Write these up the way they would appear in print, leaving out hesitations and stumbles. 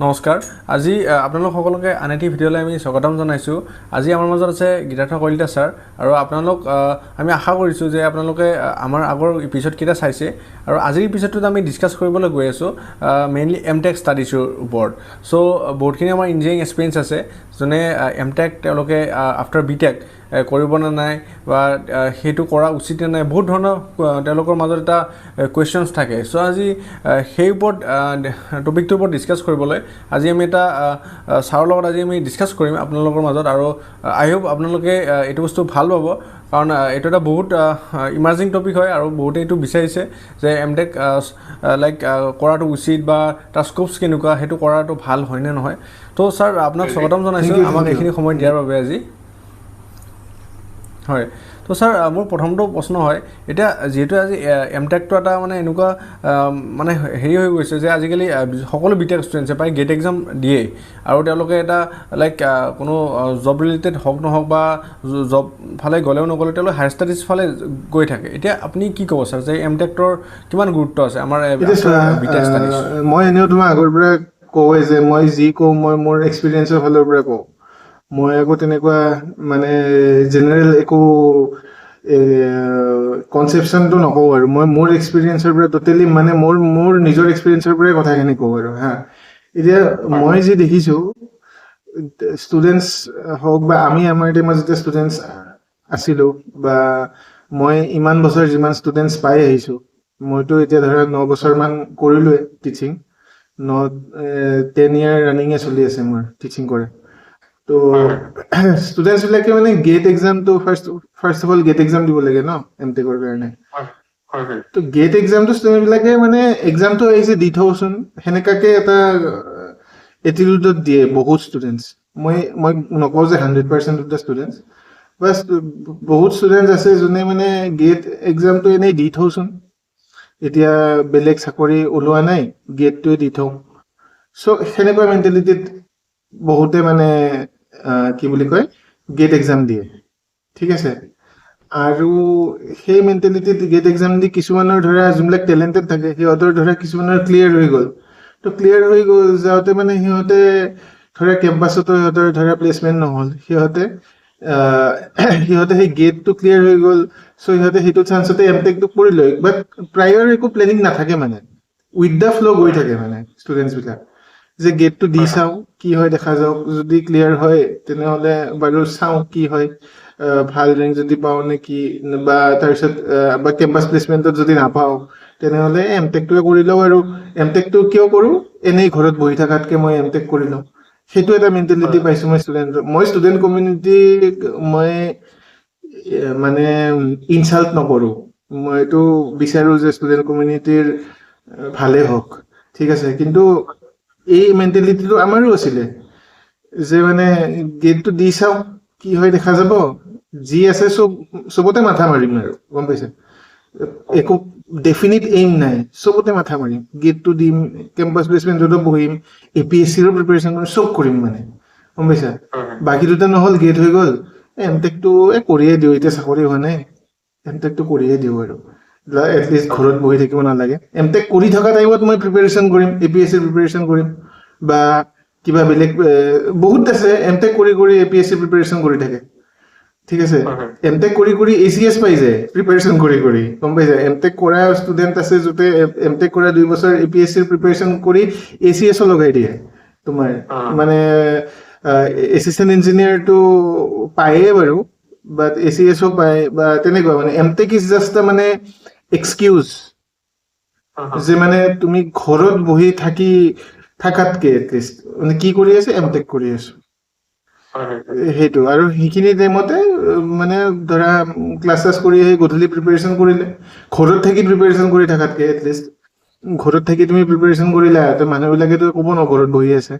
নমস্কাৰ আজি আপোনালোক সকলোকে আনেটি ভিডিঅ'লৈ আমি স্বাগতম জনাইছো আজি আমাৰ মাজত আছে গীতাৰ্থ কলিতা স্যাৰ আৰু আপোনালোক আমি আশা কৰিছো যে আপোনালোকে আমাৰ আগৰ এপিসোড কিটা চাইছে আৰু আজিৰ এপিসোডটোত আমি ডিসকাস কৰিবলৈ গৈ আছো মেইনলি M.TECH ষ্টাডিজৰ ওপৰত সো বহুতখিনি আমাৰ ইঞ্জিনিয়াৰিং এক্সপেৰিয়েন্স আছে জনে M.TECH তেওঁলোকে আফটাৰ B.TECH কৰিব না নাই বা হেতু কৰা উচিত নাই বহুত ধৰণৰ তেওঁলোকৰ মাজত এটা কোৱেশ্চনছ থাকে সো আজি সেই ওপৰত টপিকটোৰ ওপৰত ডিসকাস কৰিবলৈ আজি আমি এটা সাৰৰ লগত আজি আমি ডিসকাস কৰিম আপোনালোকৰ মাজত আৰু আই হোপ আপোনালোকে এটো বস্তু ভাল পাব কাৰণ এটো এটা বহুত ইমাৰ্জিং টপিক হয় আৰু বহুতে এটো বিচাৰিছে যে M.TECH লাইক কৰাটো উচিত বা তাৰ স্কোপছ কেনেকুৱা হেতু কৰাটো ভাল হয় নে নহয় তো স্যাৰ আপোনাক স্বাগতম জনাইছো আমাক এইখিনি সময় দিয়াৰ বাবে আজি হয় তো স্যাৰ মোৰ প্ৰথমটো প্ৰশ্ন হয় এটা যেহেতু আজি M.TECH টো এটা মানে এনেকুৱা মানে হেৰি হৈ গৈছে যে আজিকালি সকলো B.TECH ষ্টুডেন্টছে পাই গেট এক্সাম দিয়ে আৰু তেওঁলোকে এটা লাইক কোনো জব ৰিলেটেড হক নহক বা জব ফালে গলেও নগলে তেওঁলোকে হায়াৰ ষ্টাডিজ ফালে গৈ থাকে এতিয়া আপুনি কি ক'ব স্যাৰ যে M.TECH ৰ কিমান গুৰুত্ব আছে আমাৰ B.TECH ষ্টাডিজ মই এনেও তোমাৰ আগৰ পৰা কওয়ে যে মই যি কও মই মোৰ এক্সপেৰিয়েন্সৰ ফালৰ পৰা কও মই একো তেনেকুৱা মানে জেনাৰেল একো কনসেপশনটো নকও আৰু মই মোৰ এক্সপেৰিয়েন্সৰ পৰা টোটালি মানে মোৰ নিজৰ এক্সপেৰিয়েন্সৰ পৰা কথাখিনি কও আৰু হা এতিয়া মই যে দেখিছো ষ্টুডেন্টস হওক বা আমি আমাৰ টিমত যেতিয়া ষ্টুডেন্টস আছিলো বা মই ইমান বছৰ যিমান ষ্টুডেন্টস পাই আহিছো মইতো এতিয়া ধৰা 9 বছৰ মান কৰিলোৱে টিচিং 10 ইয়াৰ ৰানিং চলি আছে মোৰ টিচিং কৰে তো ষ্টুডেন্টস বিলাকে মানে গেট এক্সাম তো first of all gate exam দিব লাগে ন M.TECH ৰ কাৰণে তো গেট এক্সাম তো ষ্টুডেন্ট বিলাকে মানে এক্সাম তো আহিছে দি থওচোন হেনেকাকে এটা এটিটিউডত দিয়ে বহুত ষ্টুডেন্টস মই নকও যে 100% অফ দা ষ্টুডেন্টস বাস বহুত ষ্টুডেন্টস আছে যোনে মানে গেট এক্সাম তো এনেই দি থওচোন এতিয়া বেলেগ চাকৰি ওলোৱা নাই গেটটো দি থও সো হেনেকুৱা মেন্টালিটিত বহুতে মানে কি বুলি কয় গেট এক্সাম দিয়ে ঠিক আছে আৰু সেই মেন্টালিটিত গেট এক্সাম দি কিছুমানৰ ধৰা জুমলাক টেলেন্টেড থাকে হিহঁতৰ ধৰা কিছুমানৰ ক্লিয়াৰ হৈ গল তো ক্লিয়াৰ হৈ গল যাওতে মানে হিহঁতে ধৰা কেম্পাসত হিহঁতৰ ধৰা প্লেসমেন্ট নহল হিহঁতে সেই গেট তো ক্লিয়াৰ হৈ গল সো হিহঁতে হেতু চান্সতে M.TECH তো কৰি লয় বাট প্ৰায়ৰ একো প্লেনিং নাথাকে মানে উইথ দা ফ্লো গৈ থাকে মানে ষ্টুডেন্টস বিলাক যে গেট তো দি চাও কি হয় দেখা যাওক যদি ক্লিয়াৰ হয় তেনে হলে বাৰু চাও কি হয় ভাল ৰেঞ্ক যদি পাও নে কি বা তাৰছত বা কেম্পাস প্লেসমেন্টত যদি নাপাও তেনে হলে M.TECH তো কৰি লও আৰু M.TECH তো কিয় কৰো এনেই ঘৰত বহি থাকাতকে মই M.TECH কৰি লও হেতু এটা মেন্টালিটি পাইছো মই ষ্টুডেন্ট কমিউনিটি মই মানে ইনসাল্ট নকৰো মই তো বিচাৰো যে ষ্টুডেন্ট কমিউনিটিৰ ভালে হওক ঠিক আছে কিন্তু এই মেন্টালিটিটো আমাৰো আছিল যে মানে গেটটো দি চাও কি হয় দেখা যাব জি আছে সবতে মাথা মাৰিম আৰু গম পাইছে একো ডেফিনিট এইম নাই সবতে মাথা মাৰিম গেটটো দিম কেম্পাস প্লেসমেন্টতো বহিম APSC ৰ প্ৰিপাৰেচন সব কৰিম মানে গম পাইছা বাকি দুটা নহল গেট হৈ গল M.TECH তো কৰিয়ে দিও এতিয়া চাকৰি হোৱা নাই M.TECH তো কৰিয়ে দিও আৰু এটলিষ্ট ঘৰত বহি থাকিব নালাগে M.TECH কৰি থকা টাইমত মই প্ৰিপাৰেচন কৰিম APSC প্ৰিপাৰেচন কৰিম বা কিবা বেলেগ বহুত আছে M.TECH কৰি APSC প্ৰিপাৰেচন কৰি থাকে ঠিক আছে M.TECH কৰি ACS পাই যায় প্ৰিপাৰেচন কৰি গম পাইছা M.TECH কৰা ষ্টুডেন্ট আছে যতে M.TECH কৰা 2 বছৰ APSC প্ৰিপাৰেচন কৰি ACS লগাই দিয়ে তোমাৰ মানে এসিস্ট্যান্ট ইঞ্জিনিয়াৰ তো পায়ে বাৰু বাট ACS পায় বা তেনেকুৱা মানে M.TECH ইজ জাস্ট মানে এক্সকিউজ যে মানে তুমি ঘৰত বহি থাকাতকে এটলিষ্ট মানে কি কৰি আছে M.TECH কৰি আছো হেতু আৰু হিখিনি টাইমতে মানে ধৰা ক্লাছেছ কৰি গধুলি প্ৰিপাৰেচন কৰিলে ঘৰত থাকি প্ৰিপাৰেচন কৰি থাকাতকে এটলিষ্ট ঘৰত থাকি তুমি প্ৰিপাৰেচন কৰিলা তো মানুহবিলাকে তো ক'ব ন ঘৰত বহি আছে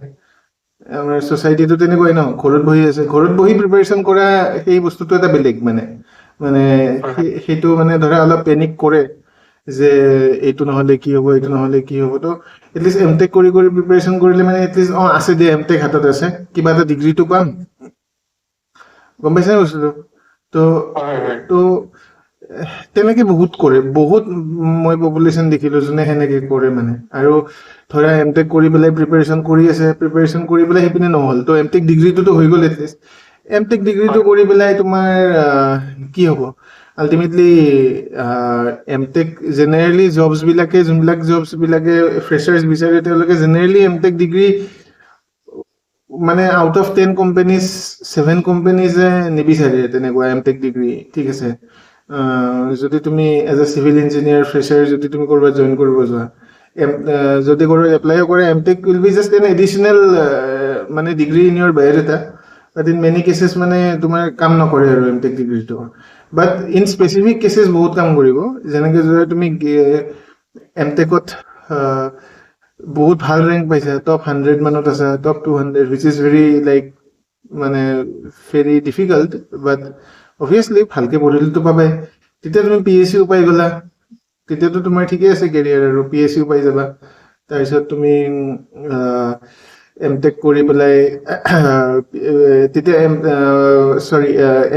আমাৰ সোসাইটিটো তেনেকুৱাই ন ঘৰত বহি আছে ঘৰত বহি প্ৰিপাৰেচন কৰা সেই বস্তুটো এটা বেলেগ মানে হেতু মানে ধৰা অলপ পেনিক কৰে যে এইটো নহলে কি হ'ব তো এটলিষ্ট M.TECH কৰি প্ৰিপাৰেচন কৰিলে মানে এটলিষ্ট আছে দে M.TECH হাতত আছে কিবা এটা ডিগ্ৰীটো পাম গম পাইছা বস্তুটো তো তেনেকে বহুত কৰে, বহুত মই পপুলেশ্যন দেখিলো যোনে সেনেকে কৰে মানে। আৰু ধৰা M.TECH কৰি পেলাই প্ৰিপাৰেশ্যন কৰি আছে, প্ৰিপাৰেশ্যন কৰি পেলাই সেইপিনে নহ'ল, তো M.TECH ডিগ্ৰীটোতো হৈ গ'ল এটলিষ্ট। M.TECH ডিগ্ৰীটো কৰি পেলাই তোমাৰ কি হ'ব আল্টিমেটলি? M.TECH জেনেৰেলি জবছবিলাকে, যোনবিলাক জবছবিলাকে ফ্ৰেচাৰ্ছ বিচাৰে, তেওঁলোকে জেনেৰেলি M.TECH ডিগ্ৰী মানে আউট অফ 10 কোম্পানীজ 7 কোম্পানীজে নিবিচাৰে তেনেকুৱা M.TECH ডিগ্ৰী, ঠিক আছে? যদি তুমি as a civil engineer fresher যদি তুমি ক'ৰবাত জইন কৰিব যোৱা, যদি ক'ৰবাত এপ্লাইও কৰে, M.TECH will be just an additional মানে degree in your biodata, but in many cases মানে তোমাৰ কাম নকৰে আৰু M.TECH ডিগ্ৰীটো। বাট ইন স্পেচিফিক কেছেছ বহুত কাম কৰিব, যেনেকৈ যদি তুমি M.TECHত বহুত ভাল ৰেংক পাইছা, টপ 100 মানত আছা, top 200, which is very like মানে ভেৰি ডিফিকাল্ট, বাট অবভিয়াছলি ভালকে পঢ়িলেতো পাবাই। তেতিয়া তুমি PhD পাই গ'লা, তেতিয়াতো তোমাৰ ঠিকে আছে কেৰিয়াৰ, আৰু PhD পাই যাবা। তাৰপিছত তুমি M.TECH কৰি পেলাই তেতিয়া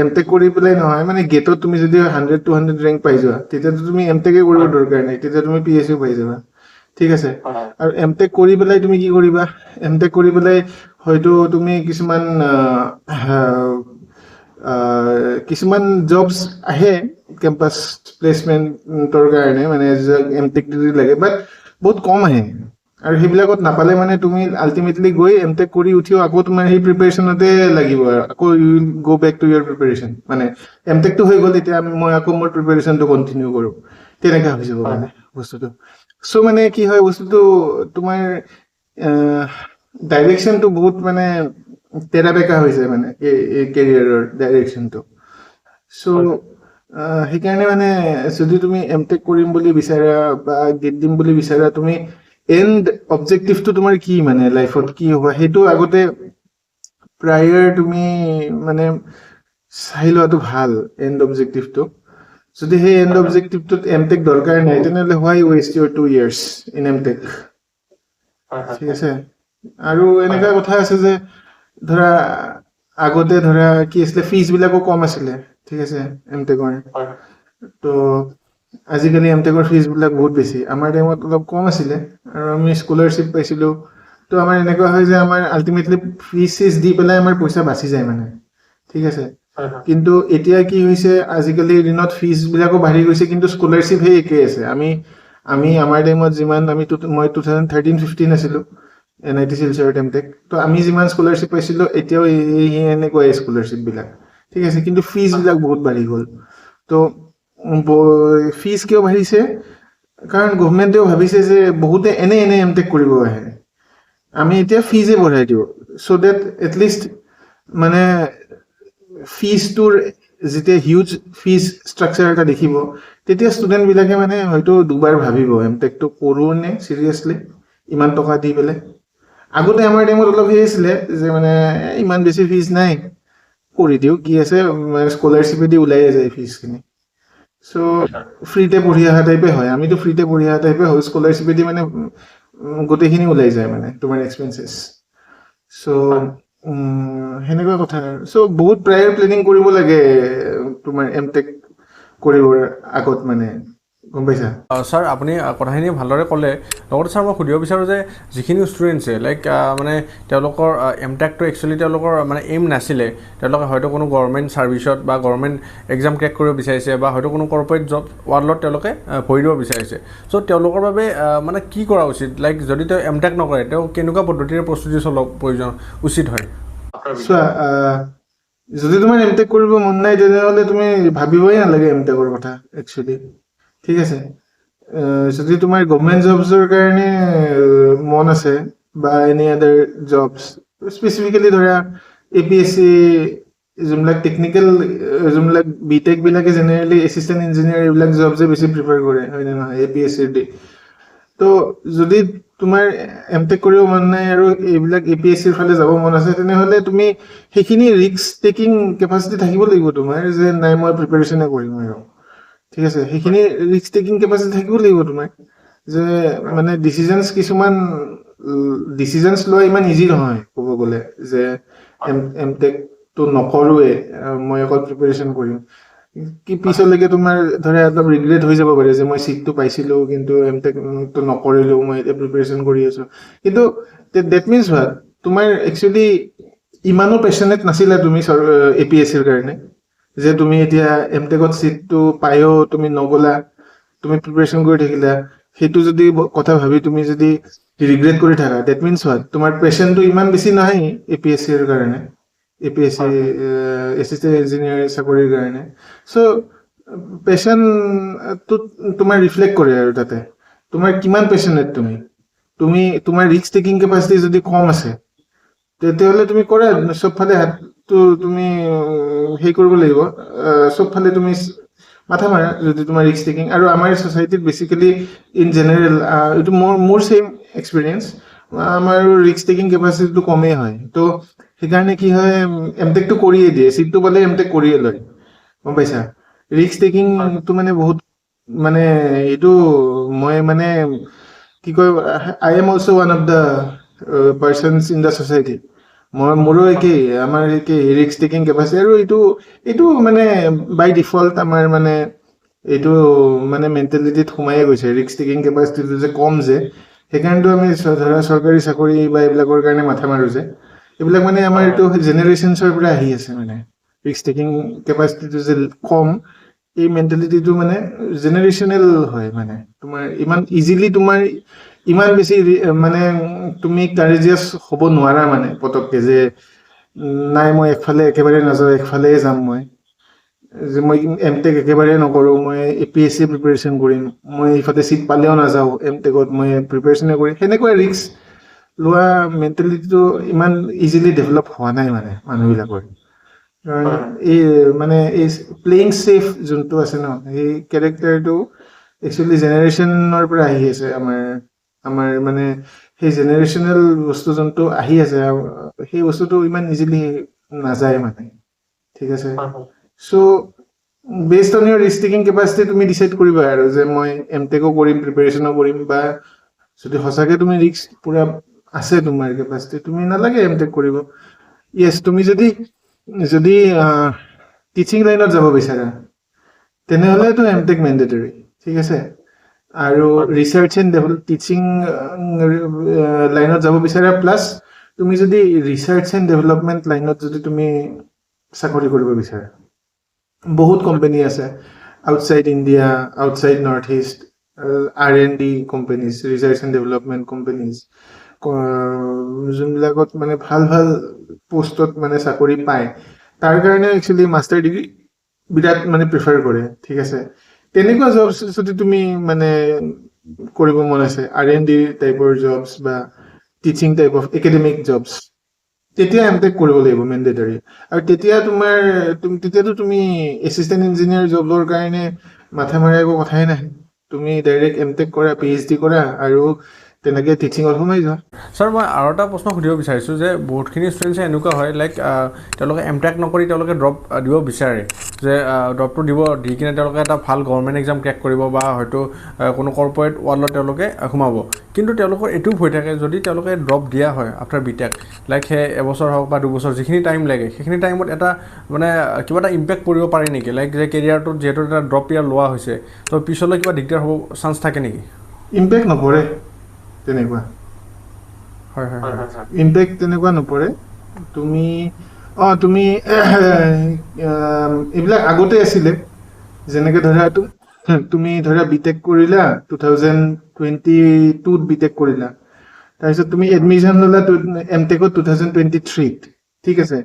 M.TECH কৰি পেলাই নহয় মানে গেটত তুমি যদি 100-200 ৰেংক পাই যোৱা, তেতিয়াতো তুমি M.TECH কৰিব দৰকাৰ নাই, তেতিয়া তুমি PhD পাই যাবা, ঠিক আছে? আৰু M.TECH কৰি পেলাই তুমি কি কৰিবা? M.TECH কৰি পেলাই হয়তো তুমি কিছুমান জবছ আহে কেম্পাছ প্লেচমেণ্টৰ কাৰণে, মানে M.TECH ডিগ্ৰী লাগে, বাট বহুত কম আহে। আৰু সেইবিলাকত নাপালে মানে তুমি আল্টিমেটলি গৈ M.TECH কৰি উঠিও আকৌ তোমাৰ সেই প্ৰিপাৰেশ্যনতে লাগিব, আৰু আকৌ you will go' back to your preparation. মানে M.TECHটো হৈ গ'ল, এতিয়া মই আকৌ মোৰ প্ৰিপাৰেশ্যনটো কণ্টিনিউ কৰোঁ, তেনেকুৱা হৈ যাব মানে বস্তুটো। চ' মানে কি হয় বস্তুটো, তোমাৰ ডাইৰেকশ্যনটো বহুত মানে তেৰা বেকা হৈছে মানে কেৰিয়াৰৰ ডাইৰেকশ্যনটো। চ' সেইকাৰণে মানে যদি তুমি M.TECH কৰিম বুলি বিচাৰা বা গেট দিম বুলি বিচাৰা, তুমি এণ্ড অবজেক্টিভটো তোমাৰ কি মানে লাইফত কি হ'ব সেইটো আগতে প্ৰায়ৰ তুমি মানে চাই লোৱাটো ভাল, এণ্ড অবজেক্টিভটো। যদি সেই এণ্ড অবজেক্টিভটোত M.TECH দৰকাৰ নাই, তেনেহ'লে why waste your 2 years in M.TECH, ঠিক আছে? আৰু এনেকুৱা কথা আছে যে ধৰা আগতে ধৰা কি আছিলে, ফিজবিলাকো কম আছিলে, ঠিক আছে M.TECHৰ। তো আজিকালি M.TECHৰ ফিজবিলাক বহুত বেছি, আমাৰ টাইমত অলপ কম আছিলে, আৰু আমি স্কলাৰশ্বিপ পাইছিলোঁ। তো আমাৰ এনেকুৱা হয় যে আমাৰ আল্টিমেটলি ফিজ চিজ দি পেলাই আমাৰ পইচা বাচি যায় মানে, ঠিক আছে? কিন্তু এতিয়া কি হৈছে, আজিকালিৰ দিনত ফিজবিলাকো বাঢ়ি গৈছে, কিন্তু স্কলাৰশ্বিপ সেই একেই আছে। আমি আমাৰ টাইমত যিমান মই 2013-15 আছিলোঁ NIT শিলচৰত M.TECH, তো আমি যিমান স্কলাৰশ্বিপ পাইছিলোঁ এতিয়াও এনেকুৱাই স্কলাৰশ্বিপবিলাক, ঠিক আছে? কিন্তু ফিজবিলাক বহুত বাঢ়ি গ'ল। তো ফিজ কিয় বাঢ়িছে? কাৰণ গভমেণ্টেও ভাবিছে যে বহুতে এনে M.TECH কৰিব আহে, আমি এতিয়া ফিজে বঢ়াই দিওঁ, চ' ডেট এটলিষ্ট মানে ফিজটোৰ যেতিয়া হিউজ ফিজ ষ্ট্ৰাকচাৰ এটা দেখিব, তেতিয়া ষ্টুডেণ্টবিলাকে মানে হয়তো দুবাৰ ভাবিব M.TECHটো কৰোঁ নে চিৰিয়াছলি ইমান টকা দি পেলাই। আগতে আমাৰ টাইমত অলপ সেই আছিলে যে মানে ইমান বেছি ফিজ নাই, কৰি দিওঁ কি আছে, মানে স্কলাৰশ্বিপেদি ওলাইয়ে যায় ফিজখিনি। চ' ফ্ৰীতে পঢ়ি অহা টাইপে হয়, আমিতো ফ্ৰীতে পঢ়ি অহা টাইপে হয়, স্কলাৰশ্বিপেদি মানে গোটেইখিনি ওলাই যায় মানে তোমাৰ এক্সপেঞ্চেছ। চ' সেনেকুৱা কথা আৰু। চ' বহুত প্ৰায়ৰ প্লেনিং কৰিব লাগে তোমাৰ M.TECH কৰিবৰ আগত মানে, গম পাইছা? ছাৰ আপুনি কথাখিনি ভালদৰে ক'লে, লগতে ছাৰ মই সুধিব বিচাৰোঁ যে যিখিনি ষ্টুডেণ্টছে লাইক মানে তেওঁলোকৰ M.TECHটো একচুৱেলি তেওঁলোকৰ মানে এইম নাছিলে, তেওঁলোকে হয়তো কোনো গভৰ্ণমেণ্ট ছাৰ্ভিচত বা গভৰ্ণমেণ্ট এক্সাম ক্ৰেক কৰিব বিচাৰিছে, বা হয়তো কোনো কৰ্পৰেট জব ৱাৰ্ল্ডত তেওঁলোকে ভৰি দিব বিচাৰিছে। চ' তেওঁলোকৰ বাবে মানে কি কৰা উচিত? লাইক যদি তেওঁ M.TECH নকৰে, তেওঁ কেনেকুৱা পদ্ধতিৰে প্ৰস্তুতি চলোৱা উচিত হয়? চোৱা, যদি তোমাৰ M.TECH কৰিব মন নাই, তেনেহ'লে তুমি ভাবিবই নালাগে M.TECHৰ কথা একচুৱেলি, ঠিক আছে? যদি তোমাৰ গভমেণ্ট জবছৰ কাৰণে মন আছে বা এনি আদাৰ জবছ, স্পেচিফিকেলি ধৰা APSC, যোনবিলাক টেকনিকেল, যোনবিলাক B.TECH বিলাকে জেনেৰেলি এছিষ্টেণ্ট ইঞ্জিনিয়াৰ এইবিলাক জবছে বেছি প্ৰিফাৰ কৰে, হয়নে নহয়? APSCৰ দি। তো যদি তোমাৰ M.TECH কৰিব মন নাই আৰু এইবিলাক APSCৰ ফালে যাব মন আছে, তেনেহ'লে তুমি সেইখিনি ৰিস্ক টেকিং কেপাচিটি থাকিব লাগিব তোমাৰ, যে নাই মই প্ৰিপাৰেশ্যনে কৰিম আৰু, ঠিক আছে? সেইখিনি ৰিস্ক টেকিং কেপাচিটি থাকিব লাগিব তোমাৰ, যে মানে কিছুমান ডিচিজনছ লোৱা ইমান ইজি নহয় ক'ব গ'লে, যে M.TECHটো নকৰোঁৱে, মই অকল প্ৰিপাৰেশ্যন কৰিম। কি পিছলৈকে তোমাৰ ধৰা একদম ৰিগ্ৰেট হৈ যাব পাৰে যে মই সিটটো পাইছিলো কিন্তু এমটেক তো নকৰিলো মই এতিয়া প্ৰিপাৰেচন কৰি আছো কিন্তু দ্যাট মিন্স হোৱাট তোমাৰ একচুয়ালি ইমানো পেশনেট নাছিলা তুমি এপিএসসিৰ কাৰণে যে তুমি এতিয়া এমটেকত সিটটো পাইও তুমি নগলা তুমি প্ৰিপাৰেচন কৰি থাকিলা হেতু যদি কথা ভাবি তুমি যদি ৰিগ্ৰেট কৰি থাকা দ্যাট মিন্স হোৱাট তোমাৰ পেশনটো ইমান বেছি নাই এপিএসসিৰ কাৰণে APSC assistant engineer চাকৰিৰ কাৰণে সো পেশন তো তোমাৰ ৰিফ্লেক্ট কৰে আৰু তাতে তোমাৰ কিমান পেশনেট তুমি তোমাৰ ৰিস্ক টেকিং কেপাসিটি যদি কম আছে তেতিয়াহলে তুমি কৰা সবফালে হাতটো তুমি হেই কৰিব লাগিব সবফালে তুমি মাথা মাৰা যদি তোমাৰ ৰিস্ক টেকিং আৰু আমাৰ সোসাইটিত বেসিক্যালি ইন জেনাৰেল এটো মোৰ সেম এক্সপেৰিয়েন্স আমাৰ ৰিস্ক টেকিং কেপাসিটিটো কমে হয় তো সেইকাৰণে কি হয় এমটেকটো কৰিয়ে দিয়ে সিটটো পালে এমটেক কৰিয়ে লয় গম পাইছা ৰিস্ক টেকিং তো মানে বহুত মানে এটো মই মানে কি কয় I am also one of the persons in the society মোৰো একে আমাৰ একে ৰিস্ক টেকিং কেপাসিটি আৰু এটো মানে বাই ডিফল্ট আমাৰ মানে এটো মানে মেন্টালিটিত সোমায়ে গৈছে ৰিস্ক টেকিং কেপাসিটিটো যে কম যে সেইকাৰণেতো আমি ধৰা চৰকাৰী চাকৰি বা এইবিলাকৰ কাৰণে মাথা মাৰো যে এইবিলাক মানে আমাৰ এটো জেনাৰেশনছৰ পৰা আহি আছে মানে ৰিস্ক টেকিং কেপাসিটিটো যে কম এই মেন্টালিটিটো মানে জেনাৰেশনাল হয় মানে তোমাৰ ইমান ইজিলি তোমাৰ ইমান বেছি মানে তুমি কাৰেজিয়াস হ'ব নোৱাৰা মানে পতককে যে নাই মই একফালে একেবাৰে নাযাওঁ একফালে যাম মই যে মই এমটেক একেবাৰে নকৰো মই এপিএসসি প্ৰিপাৰেচন কৰিম মই ইফালে সিট পালেও নাযাওঁ এমটেকত মই প্ৰিপাৰেচন কৰিম হেনেকুৱা ৰিস্ক লোৱা মেন্টালিটিটো ইমান ইজিলি ডেভেলপ হোৱা নাই মানে মানুহবিলাকৰ কাৰণ এই মানে এই প্লেইং সেফ যোনটো আছে ন এই ক্যাৰেক্টাৰটো একচুয়ালি জেনাৰেশনৰ পৰা আহি আছে আমাৰ মানে সেই জেনাৰেশনাল বস্তু যোনটো আহি আছে সেই বস্তুটো ইমান ইজিলি নাযায় মানে ঠিক আছে so based on your risk taking capacity তুমি ডিসাইড কৰিবা আৰু যে মই এমটেকও কৰিম প্ৰিপাৰেচনো কৰিম বা যদি হসাকে তুমি ৰিস্ক পুৰা আছে তোমাৰ ক্যাপাসিটি তুমি নালাগে এমটেক কৰিব ইয়েস তুমি যদি টিচিং লাইনত যাব বিচাৰা তেনেহলে তো এমটেক ম্যান্ডেটৰি ঠিক আছে আৰু ৰিসাৰ্চ এন্ড ডেভেলপ টিচিং লাইনত যাব বিচাৰা প্লাস তুমি যদি ৰিসাৰ্চ এন্ড ডেভেলপমেন্ট লাইনত যদি তুমি চাকৰি কৰিব বিচাৰা বহুত কোম্পানী আছে outside India outside north east R&D companies research and development companies যোনবিলাকত মানে ভাল ভাল পোষ্টত মানে চাকৰি পায় তাৰ কাৰণে একচুয়ালি মাস্টাৰ ডিগ্ৰী বিৰাট মানে প্ৰিফাৰ কৰে ঠিক আছে তেনেকুৱা জবছ যদি তুমি মানে কৰিব মন আছে R&D টাইপৰ জবছ বা teaching type of academic jobs তেতিয়া এমটেক কৰিব লাগিব ম্যান্ডেটৰি আৰু তেতিয়াতো তুমি এসিস্ট্যান্ট ইঞ্জিনিয়াৰ জবৰ কাৰণে মাথা মাৰা একো কথাই নাই তুমি ডাইৰেক্ট এমটেক কৰা PhD কৰা আৰু তেনেকে টিচিংত সোমাই যোৱা স্যাৰ মই আৰু এটা প্ৰশ্ন সুধিব বিচাৰিছোঁ যে বহুতখিনি ষ্টুডেণ্টছে এনেকুৱা হয় লাইক তেওঁলোকে এমটেক নকৰি তেওঁলোকে ড্ৰপ দিব বিচাৰে যে ড্ৰপটো দি কিনে তেওঁলোকে এটা ভাল গভৰ্ণমেণ্ট এক্সাম ক্ৰেক কৰিব বা হয়তো কোনো কৰ্পৰেট ৱৰ্ল্ডত তেওঁলোকে সোমাব কিন্তু তেওঁলোকৰ এইটো ভয় থাকে যদি তেওঁলোকে ড্ৰপ দিয়া হয় আফটাৰ B.TECH লাইক সেই এবছৰ হওক বা দুবছৰ যিখিনি টাইম লাগে সেইখিনি টাইমত এটা মানে কিবা এটা ইম্পেক্ট কৰিব পাৰে নেকি লাইক যে কেৰিয়াৰটোত যিহেতু এটা ড্ৰপ ইয়াৰ লোৱা হৈছে তো পিছলৈ কিবা দিগদাৰ হ'ব চান্স থাকে নেকি ইম্পেক্ট নপৰে তেনেকুৱা হয় হয় ইম্পেক্ট তেনেকুৱা নপৰে তুমি এইবিলাক আগতে আছিলে যেনেকে ধৰা তুমি ধৰা B.TECH কৰিলা 2022 B.TECH কৰিলা তাৰপিছত তুমি এডমিশন ললা এমটেকত 2023 ঠিক আছে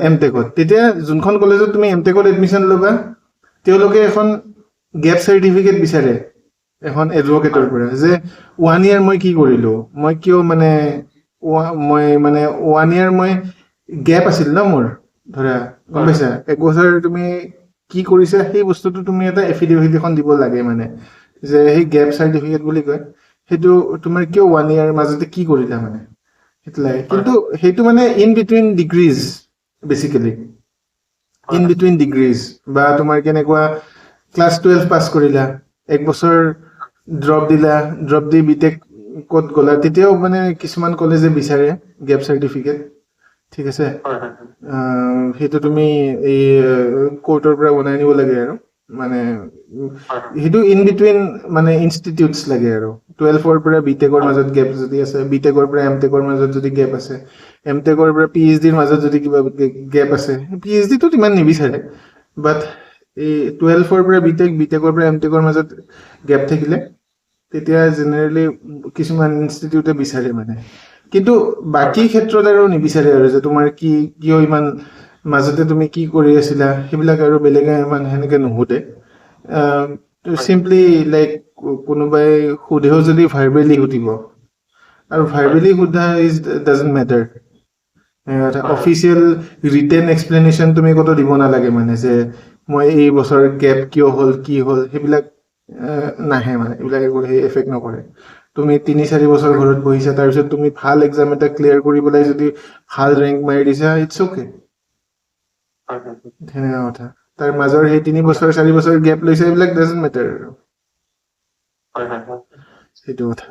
এমটেকত তেতিয়া যোনখন কলেজত তুমি এমটেকত এডমিশন লবা তেওঁলোকে এখন গেপ সাৰ্টিফিকেট বিচাৰে এখন এডভোকেটৰ পৰা যে 1 ইয়াৰ মই কি কৰিলো মই কিয় মানে মই মানে 1 ইয়াৰ মই গেপ আছিল না মোৰ ধৰা গম পাইছা এক বছৰ তুমি কি কৰিছা সেই বস্তুটো তুমি এটা এফিডেভিট এখন দিব লাগে মানে যে সেই গেপ সাৰ্টিফিকেট বুলি কয় হেতু তোমাৰ কিয় 1 ইয়াৰ মাজতে কি কৰিলা মানে হেতলাই কিন্তু হেতু মানে in between degrees basically in between degrees বা তোমাৰ কেনেকুৱা ক্লাস 12 পাস কৰিলা এক বছৰ ড্ৰপ দি B.TECH ক'ত গলা তেতিয়াও মানে কিছুমান কলেজে বিচাৰে গেপ সাৰ্টিফিকেট ঠিক আছে সেইটো তুমি এই কোৰ্টৰ পৰা বনাই নিব লাগে আৰু মানে সেইটো ইন বিটুইন মানে ইনষ্টিটিউটছ লাগে আৰু 12ৰ পৰা বিটেকৰ মাজত গেপ যদি আছে বিটেকৰ পৰা এমটেকৰ মাজত যদি গেপ আছে এমটেকৰ পৰা পিএইচডিৰ মাজত যদি কিবা গেপ আছে পিএইচডিটো ইমান নিবিচাৰে বাট এই 12ৰ পৰা বিটেকৰ পৰা এমটেকৰ মাজত গেপ থাকিলে তেতিয়া জেনেৰেলি কিছুমান ইনষ্টিটিউটে বিচাৰে মানে কিন্তু বাকি ক্ষেত্ৰত আৰু নিবিচাৰে আৰু যে তোমাৰ কি কিয় ইমান মাজতে তুমি কি কৰি আছিলা সেইবিলাক আৰু বেলেগে ইমান হেনেকে নুহুদে সিম্পলি লাইক কোনোবাই সুধেও যদি ভাৰ্বেলি সুধিব আৰু ভাৰ্বেলি সুধা is doesn't matter official written explanation তুমি কত দিব নালাগে মানে যে মই এই বছৰ গেপ কিয় হ'ল কি হ'ল সেইবিলাক নাহে মানে এইবিলাক একো এফেক্ট নকৰে তুমি 3-4 বছৰ ঘৰত বহিছা তাৰ পিছত তুমি ভাল এক্সাম এটা ক্লিয়াৰ কৰিবলৈ যদি ভাল ৰেংক মাৰি দিছা ইটস ওকে হেনেকা কথা তাৰ মাজৰ সেই 3 বছৰ 4 বছৰ গেপ লৈছে এইবিলাক ডাজন্ট মেটাৰ সেইটো কথা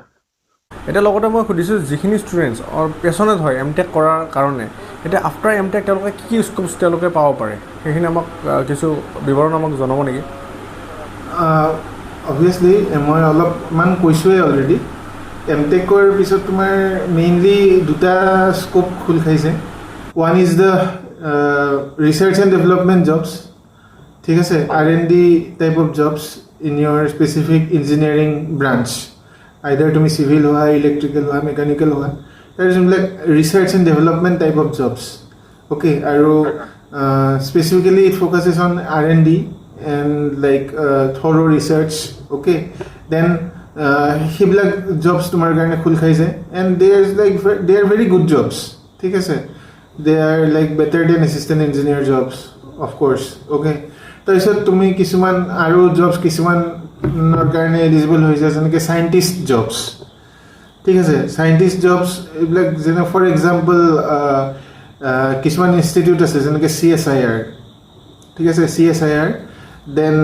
এটা লগতে মই সুধিছোঁ যিখিনি ষ্টুডেণ্টছ পেছনেট হয় এমটেক কৰাৰ কাৰণে এতিয়া আফটাৰ এমটেক তেওঁলোকে কি স্কোপছ তেওঁলোকে পাব পাৰে সেইখিনি আমাক কিছু বিৱৰণ আমাক জনাব নেকি অবভিয়াছলি মই অলপমান কৈছোঁৱেই অলৰেডি এমটেকৰ পিছত তোমাৰ মেইনলি দুটা স্কোপ খোল খাইছে one is the research and development jobs ঠিক আছে R&D type of jobs in your specific engineering branch either তুমি চিভিল হোৱা ইলেক্ট্ৰিকেল হোৱা মেকানিকেল হোৱা তাৰ যোনবিলাক research and development type of jobs okay আৰু specifically it focuses on R&D and like thorough research okay then সেইবিলাক jobs তোমাৰ কাৰণে খুল খাইছে and they are very good jobs ঠিক আছে they are like better than assistant engineer jobs of course okay তাৰপিছত তুমি কিছুমান আৰু jobs কিছুমানৰ কাৰণে এলিজিবল হৈছে যেনেকৈ scientist jobs ঠিক আছে scientist jobs এইবিলাক যেনে ফৰ এক্সাম্পল কিছুমান ইনষ্টিটিউট আছে যেনেকৈ CSIR ঠিক আছে CSIR then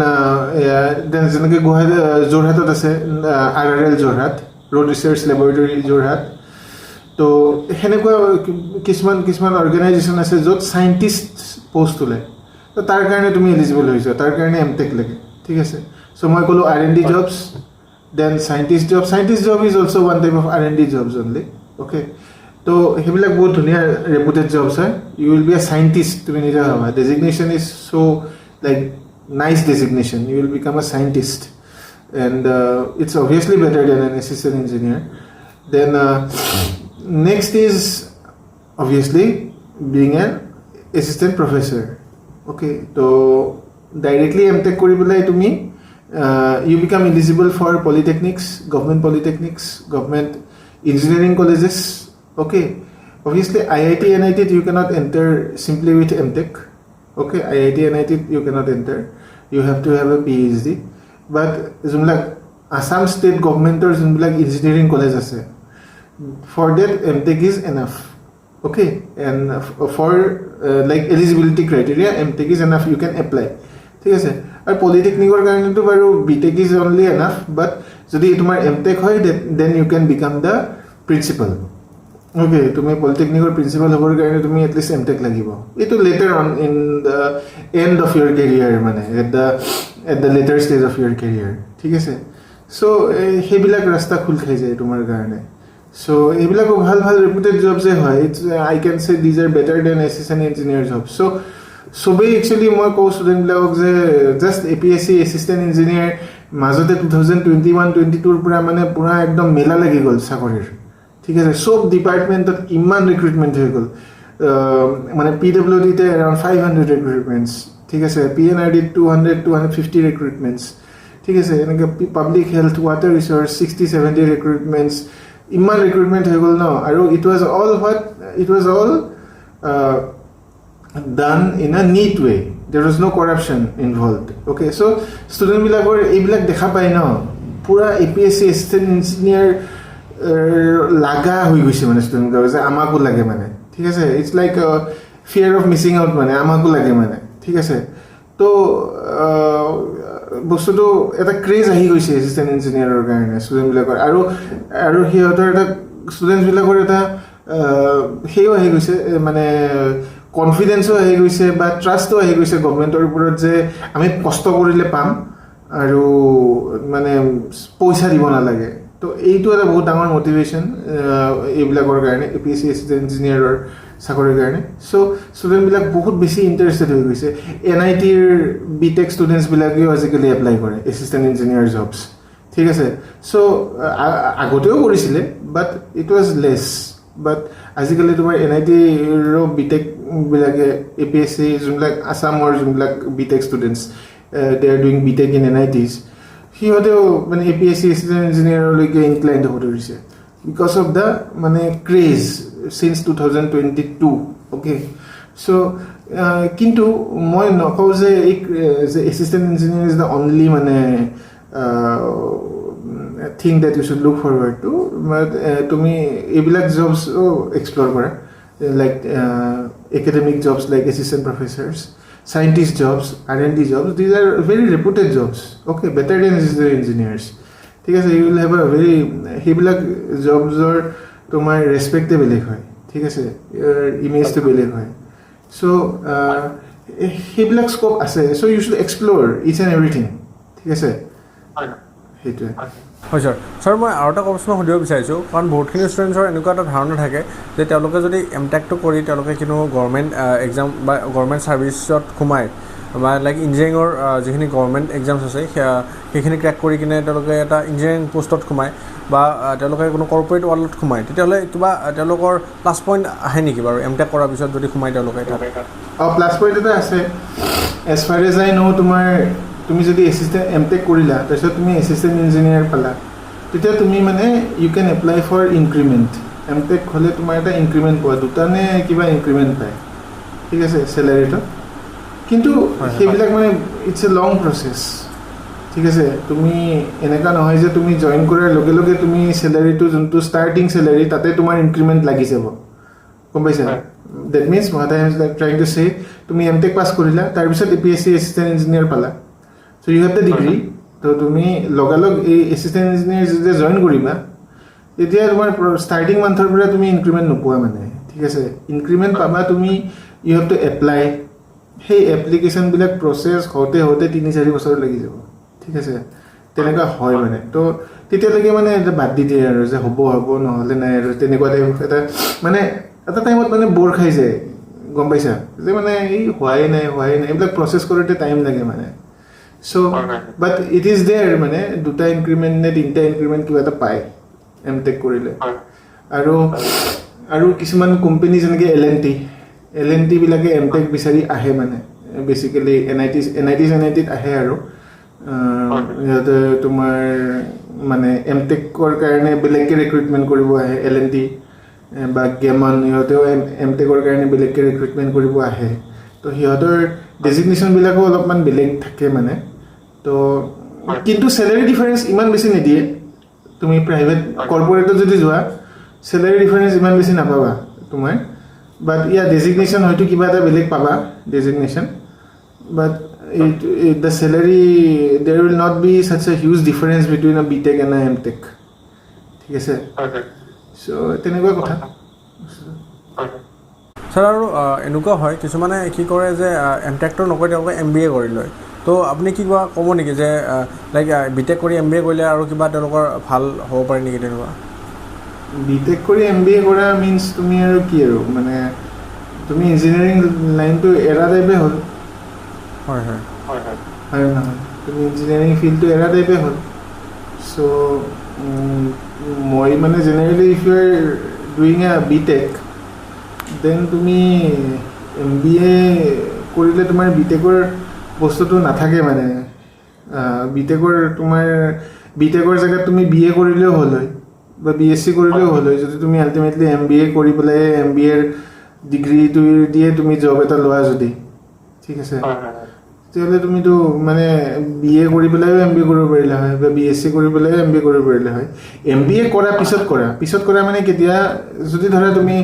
যেনেকৈ গুৱাহাটী যোৰহাটত আছে RRL Jorhat road research laboratory Jorhat তো সেনেকুৱা কিছুমান অৰ্গেনাইজেশ্যন আছে য'ত চাইণ্টিষ্ট পোষ্ট ওলায় তো তাৰ কাৰণে তুমি এলিজিবল হৈছা তাৰ কাৰণে এমটেক লাগে ঠিক আছে চ' মই ক'লোঁ R&D jobs then scientist job is also' one type of R&D jobs only okay তো সেইবিলাক বহুত ধুনীয়া ৰেপুটেড জবছ হয় you will be a scientist তুমি নিজে ভাবা designation is so' like nice designation you will become a scientist and it's obviously better than an assistant engineer then next is obviously being an assistant professor okay so directly mtech koribole tumi you become eligible for polytechnics government engineering colleges okay obviously IIT NIT you cannot enter simply with mtech okay IIT NIT you cannot enter you have to have a PhD but jumlak Assam state government or jumlak engineering college ase for that mtech is enough okay and for like eligibility criteria mtech is enough you can apply ঠিক আছে আর পলিটেকনিকৰ কাৰণেটো বাৰু B.TECH is only enough but যদি তোমাৰ mtech হয় then you can become the principal okay তুমি পলিটেকনিকৰ principal হ'বৰ কাৰণে তুমি at least mtech লাগিব এটো later on in the end of your career মানে at the later stage of your career ঠিক আছে so হেবিলাক ৰাস্তা খুল খাই যায় তোমাৰ কাৰণে so এইবিলাক ভাল reputed jobs হয় it's I can say these are better than assistant engineer jobs so সবে actually মই কও ষ্টুডেন্ট বিলাকক যে just APSC assistant engineer মাজতে 2021-22 ৰ পৰা মানে পুৰা একদম মেলা লাগি গ'ল চাকৰিৰ ঠিক আছে সব ডিপাৰ্টমেন্টত ইমান ৰিক্ৰুটমেন্ট হৈ গ'ল মানে PWD তে around 500 ৰিক্ৰুটমেন্টস ঠিক আছে PNRD 250 ৰিক্ৰুটমেন্টস ঠিক আছে এনেকে পাব্লিক হেলথ ওয়াটাৰ ৰিসোৰ্স 60-70 ৰিক্ৰুটমেন্টস ইমান ৰিক্ৰুটমেন্ট হৈ গ'ল ন আৰু it was all done in a neat way there was no corruption involved okay so student bilakor eibilak dekha pai no pura APSC assistant engineer laga hoi goise mane student bilakor je amaku lage mane thik ase it's like a fear of missing out mane amaku lage mane thik ase to bostuto eta craze ahi goise assistant engineer or karone student bilakor aru hiyotor eta students bilakor eta সেইও আহি গৈছে মানে কনফিডেন্সও আহি গৈছে বা ট্ৰাষ্টও আহি গৈছে গভৰ্ণমেণ্টৰ ওপৰত যে আমি কষ্ট কৰিলে পাম আৰু মানে পইচা দিব নালাগে তো এইটো এটা বহুত ডাঙৰ মটিভেশ্যন এইবিলাকৰ কাৰণে APSC এছিষ্টেণ্ট ইঞ্জিনিয়াৰৰ চাকৰিৰ কাৰণে চ' ষ্টুডেণ্টবিলাক বহুত বেছি ইণ্টাৰেষ্টেড হৈ গৈছে NITৰ B.TECH ষ্টুডেণ্টছবিলাকেও আজিকালি এপ্লাই কৰে এছিষ্টেণ্ট ইঞ্জিনিয়াৰ জবছ ঠিক আছে চ' আগতেও কৰিছিলে বাট ইট ৱাজ লেছ বাট আজিকালি তোমাৰ NITৰ B.TECH বিলাকে APSC যোনবিলাক আছামৰ যোনবিলাক B.TECH students they are doing B.TECH in NITs সিহঁতেও মানে APSC এছিষ্টেণ্ট ইঞ্জিনিয়াৰলৈকে ইনক্লাইণ্ড হ'ব ধৰিছে বিকজ অফ দ্য মানে ক্ৰেজ চিন্স 2022 অ'কে চ' কিন্তু মই নকওঁ যে এই assistant engineer is the only মানে thing that you should look forward to but tumi ebilak jobs explore kora like academic jobs like assistant professors scientist jobs R&D jobs these are very reputed jobs okay better than assistant engineers thik ase you will have a very hebilak jobs or tomar respectable hoy thik ase your image to bele hoy so hebilak scope ase so you should explore each and everything thik ase সেইটোৱে হয় sir মই আৰু এটা প্ৰশ্ন সুধিব বিচাৰিছোঁ কাৰণ বহুতখিনি ষ্টুডেণ্টছৰ এনেকুৱা এটা ধাৰণা থাকে যে তেওঁলোকে যদি M.TECটো কৰি তেওঁলোকে কিন্তু গভৰ্ণমেণ্ট এক্সাম বা গভৰ্ণমেণ্ট ছাৰ্ভিচত সোমায় বা লাইক ইঞ্জিনিয়াৰিঙৰ যিখিনি গভৰ্ণমেণ্ট এক্সামছ আছে সেইখিনি ক্ৰেক কৰি কিনে তেওঁলোকে এটা ইঞ্জিনিয়াৰিং পষ্টত সোমায় বা তেওঁলোকে কোনো কৰ্পৰেট ৱৰ্ল্ডত সোমায় তেতিয়াহ'লে কিবা তেওঁলোকৰ প্লাছ পইণ্ট আহে নেকি বাৰু M.TECH কৰাৰ পিছত যদি সোমায় তেওঁলোকে প্লাছ পইণ্ট এটা আছে এজ ফাৰ এজ আই ন' তোমাৰ তুমি যদি এছিষ্টেণ্ট M.TECH কৰিলা তাৰপিছত তুমি এছিষ্টেণ্ট ইঞ্জিনিয়াৰ পালা তেতিয়া তুমি মানে you can apply for increment M.TECH হ'লে তোমাৰ এটা ইনক্ৰিমেণ্ট পোৱা দুটা নে কিবা ইনক্ৰিমেণ্ট পায় ঠিক আছে চেলাৰীটো কিন্তু সেইবিলাক মানে ইটছ এ লং প্ৰচেছ ঠিক আছে তুমি এনেকুৱা নহয় যে তুমি জইন কৰাৰ লগে লগে তুমি চেলাৰীটো যোনটো ষ্টাৰ্টিং চেলাৰী তাতে তোমাৰ ইনক্ৰিমেণ্ট লাগি যাব গম পাইছা that means what I M trying two চে তুমি M.TECH পাছ কৰিলা তাৰপিছত APSC এছিষ্টেণ্ট ইঞ্জিনিয়াৰ পালা so you have the degree to tumi logalog ei assistant engineer je join koriba etia tomar starting month or pura tumi increment nopua mane thik ase increment paba tumi you have to apply hey application bilak process hote 3-4 বছৰ লাগি যাব ঠিক আছে তেনেকা হয় মানে তো তেতিয়া লাগে মানে এটা বাদ দি দিয়ে আৰু যে হ'ব নহলে নাই আৰু তেনেকুৱা টাইপ এটা মানে এটা টাইমত মানে বৰ খাই যায় গম পাইছা যে মানে এই হোৱাই নাই এইবিলাক প্ৰসেস কৰোতে টাইম লাগে মানে so but it is there মানে দুটা ইনক্ৰিমেন্ট নে তিনটা ইনক্ৰিমেন্ট কিবা এটা পায় M.TECH কৰিলে আৰু কিছুমান কোম্পানী যেনেকৈ L&T বিলাকে M.TECH বিচাৰি আহে মানে বেসিক্যালি NITত আহে আৰু ইয়াতে তোমাৰ মানে M.TECHৰ কাৰণে বেলেগকে ৰিক্ৰুটমেন্ট কৰিব আহে L&T বা গেমন ইহঁতেও M.TECHৰ কাৰণে বেলেগকে ৰিক্ৰুটমেন্ট কৰিব আহে তো সিহঁতৰ ডেজিগনেশ্যন বিলাকো অলপমান বেলেগ থাকে মানে তো কিন্তু স্যালাৰি ডিফাৰেন্স ইমান বেছি নিদিয়ে তুমি প্ৰাইভেট কৰ্পোৰেটত যদি যোৱা স্যালাৰি ডিফাৰেন্স ইমান বেছি নাপাবা তোমাৰ বাট ইয়া ডেজিগনেশ্যন হয়তো কিবা এটা বেলেগ পাবা designation but the salary there will not be such a huge difference between a B.TECH and a M.TECH ঠিক আছে so তেনেকুৱা কথা স্যাৰ আৰু এনেকুৱা হয় কিছুমানে কি কৰে যে M.TECটো নকৰি তেওঁলোকে MBA কৰি লয় তো আপুনি কি কিবা ক'ব নেকি যে লাইক B.TECH কৰি MBA কৰিলে আৰু কিবা তেওঁলোকৰ ভাল হ'ব পাৰে নেকি তেনেকুৱা B.TECH কৰি MBA কৰা মিন্স তুমি আৰু কি আৰু মানে তুমি ইঞ্জিনিয়াৰিং লাইনটো এৰা টাইপে হ'ল হয় নহয় তুমি ইঞ্জিনিয়াৰিং ফিল্ডটো এৰা টাইপে হ'ল চ' মই মানে generally if you are doing a B.TECH then তুমি MBA কৰিলে তোমাৰ B.TECHৰ বস্তুটো নাথাকে মানে B.TECHৰ তোমাৰ B.TECHৰ জেগাত তুমি BA কৰিলেও হ'ল হয় বা BSc কৰিলেও হ'ল হয় যদি তুমি আলটিমেটলি MBA কৰি পেলাই MBAৰ ডিগ্ৰীটো দিয়ে তুমি জব এটা লোৱা যদি ঠিক আছে তেতিয়াহ'লে তুমিতো মানে BA কৰি পেলাইও MBA কৰিব পাৰিলা হয় বা BSc কৰি পেলাইও MBA কৰিব পাৰিলা হয় MBA কৰা পিছত কৰা মানে কেতিয়া যদি ধৰা তুমি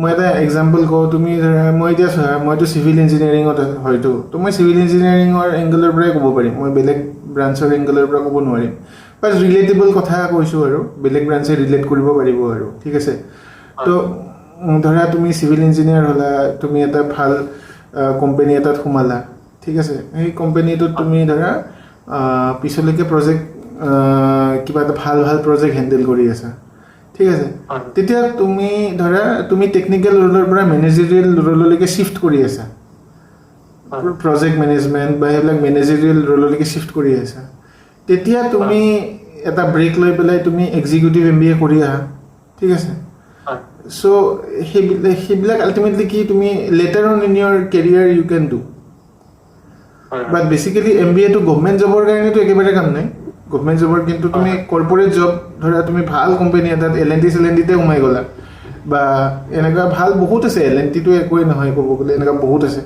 মই এটা এক্সাম্পল কওঁ তুমি মই এতিয়া মইতো চিভিল ইঞ্জিনিয়াৰিঙত হয়তো তো মই চিভিল ইঞ্জিনিয়াৰিঙৰ এংগলৰ পৰাই ক'ব পাৰিম মই বেলেগ ব্ৰাঞ্চৰ এংগলৰ পৰা ক'ব নোৱাৰিম বাট ৰিলেটেবল কথা কৈছোঁ আৰু বেলেগ ব্ৰাঞ্চে ৰিলেট কৰিব পাৰিব আৰু ঠিক আছে তো ধৰা তুমি সিভিল ইঞ্জিনিয়াৰ হলা তুমি এটা ভাল কোম্পানী এটাত সোমালা ঠিক আছে এই কোম্পানীটোত তুমি ধৰা পিছলৈকে প্ৰজেক্ট কিবা এটা ভাল ভাল প্ৰজেক্ট হ্যান্ডেল কৰি আছা ঠিক আছে তেতিয়া তুমি ধৰা তুমি টেকনিক্যাল ৰোলৰ পৰা মেনেজাৰিয়েল ৰোললৈকে শিফট কৰি আছা প্ৰজেক্ট মেনেজমেন্ট বা এইবিলাক মেনেজাৰিয়েল ৰোললৈকে শিফট কৰি আছা তেতিয়া তুমি এটা ব্ৰেক লৈ পেলাই তুমি এক্সিকিউটিভ এমবিএ কৰি আহা ঠিক আছে so সেইবিলাক ultimately কি তুমি later on in your career you can do but basically MBA to government job কাৰণে তো একেবাৰে কাম নাই government job কিন্তু তুমি corporate job ধৰা তুমি ভাল কোম্পানী এটাত LNT তে সোমাই গলা বা এনেকা ভাল বহুত আছে LNT তো একোই নহয় ক'ব গলে এনেকা বহুত আছে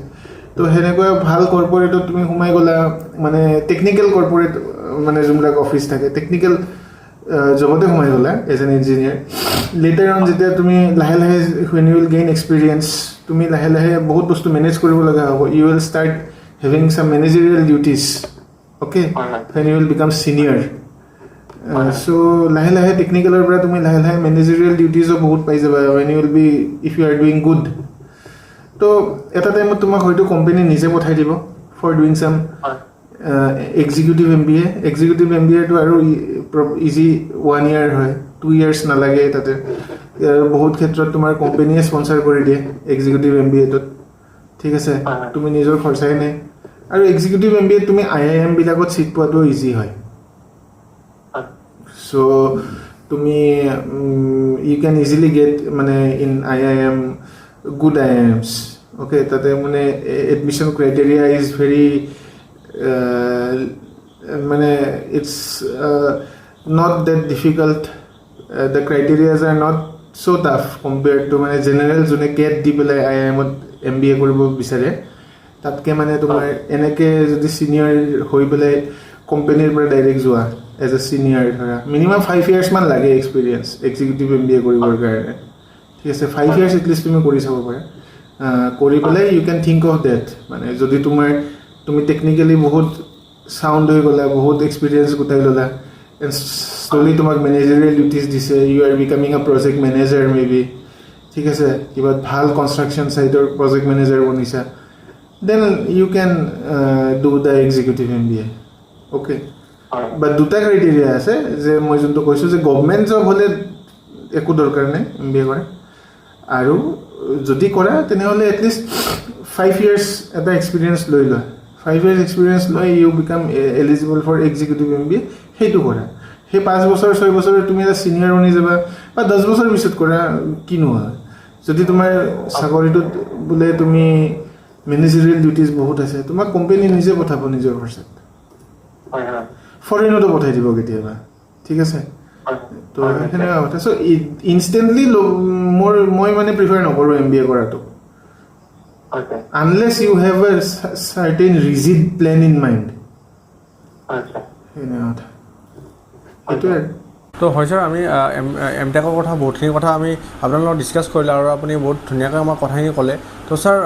তো হেনেকা ভাল কৰ্পোৰেটত তুমি সোমাই গলা মানে টেকনিক্যাল কৰ্পোৰেট মানে যোনবিলাক অফিচ থাকে টেকনিক্যাল জবতে সোমাই গলা as an engineer later on যেতিয়া তুমি লাহে লাহে when you will gain experience তুমি লাহে লাহে বহুত বস্তু মেনেজ কৰিব লগা হ'ব you will start having some managerial duties okay when you will become senior so লাহে লাহে টেকনিক্যালৰ পৰা তুমি লাহে লাহে managerial duties ও বহুত পাই যাবা when you will be if you are doing good তো এটা টাইমত তোমাক হয়তো কোম্পানী নিজে পঠাই দিব for doing some executive MBA to আৰু easy 1 year হয় 2 years না লাগে তাতে বহুত ক্ষেত্ৰত তোমাৰ কোম্পানীয়ে স্পন্সৰ কৰি দিয়ে এক্সিকিউটিভ MBA ত ঠিক আছে তুমি নিজৰ খৰচাই নাই আৰু এক্সিকিউটিভ MBA তুমি IIM বিলাকত সিট পোৱাটো ইজি হয় so তুমি you can easily get মানে in IIM good IIMs okay তাতে মানে admission criteria is very মানে it's not that difficult the criteria are not so tough compared to মানে general জনে get দি পেলাই IIM ত MBA কৰিব বিচাৰে তাতকে মানে তোমাৰ এনেকে যদি সিনিয়ৰ হৈ পেলাই কোম্পানীৰ পৰা ডাইৰেক্ট যোৱা as a senior ধৰা minimum 5 years মান লাগে এক্সপেৰিয়েন্স এক্সিকিউটিভ MBA কৰিবৰ কাৰণে ঠিক আছে 5 years at least তুমি কৰি চাব পাৰা কৰি পেলাই you can think of that মানে যদি তুমি টেকনিক্যালি বহুত সাউন্ড হৈ গলা বহুত এক্সপেৰিয়েন্স গোটাই ললা and slowly তোমাক managerial duties দিছে you are becoming a project manager maybe ঠিক আছে কিবা ভাল কনস্ট্রাকশন সাইটৰ project manager বনিছা then you can do the executive MBA okay but দুটা ক্ৰাইটেৰিয়া আছে যে মই যোনটো কৈছো যে গভৰ্নমেন্ট জব হলে একো দৰকাৰ নাই MBA কৰে আৰু যদি কৰা তেনেহলে at least 5 years এটা এক্সপেৰিয়েন্স লৈ লোৱা 5 years experience লৈ you become eligible for executive MBA হেতু কৰা হে 5 বছৰ 6 বছৰ তুমি এটা সিনিয়ৰ বনি যাবা বা 10 বছৰ পিছত কৰা কিনো হয় যদি তোমাৰ চাকৰিটো বুলে তুমি ম্যানেজাৰিয়াল ডিউটিজ বহুত আছে তোমাক কোম্পানী নিজে পঠাব নিজৰ খৰচত হয় হয় ফৰেনতো পঠাই দিব কেতিয়াবা ঠিক আছে তো হেনেকা কথা সো ইনস্ট্যান্টলি মই মানে প্ৰিফাৰ নকৰো MBA কৰাটো okay unless you have a certain rigid plan in mind okay তো হয় স্যার আমি M.TECHৰ কথা বহুতখিনি কথা আমি আপোনাৰ লগত ডিসকাস কৰিলা আৰু আপুনি বহুত ধুনীয়াকৈ আমাৰ কথাখিনি ক'লে তো স্যাৰ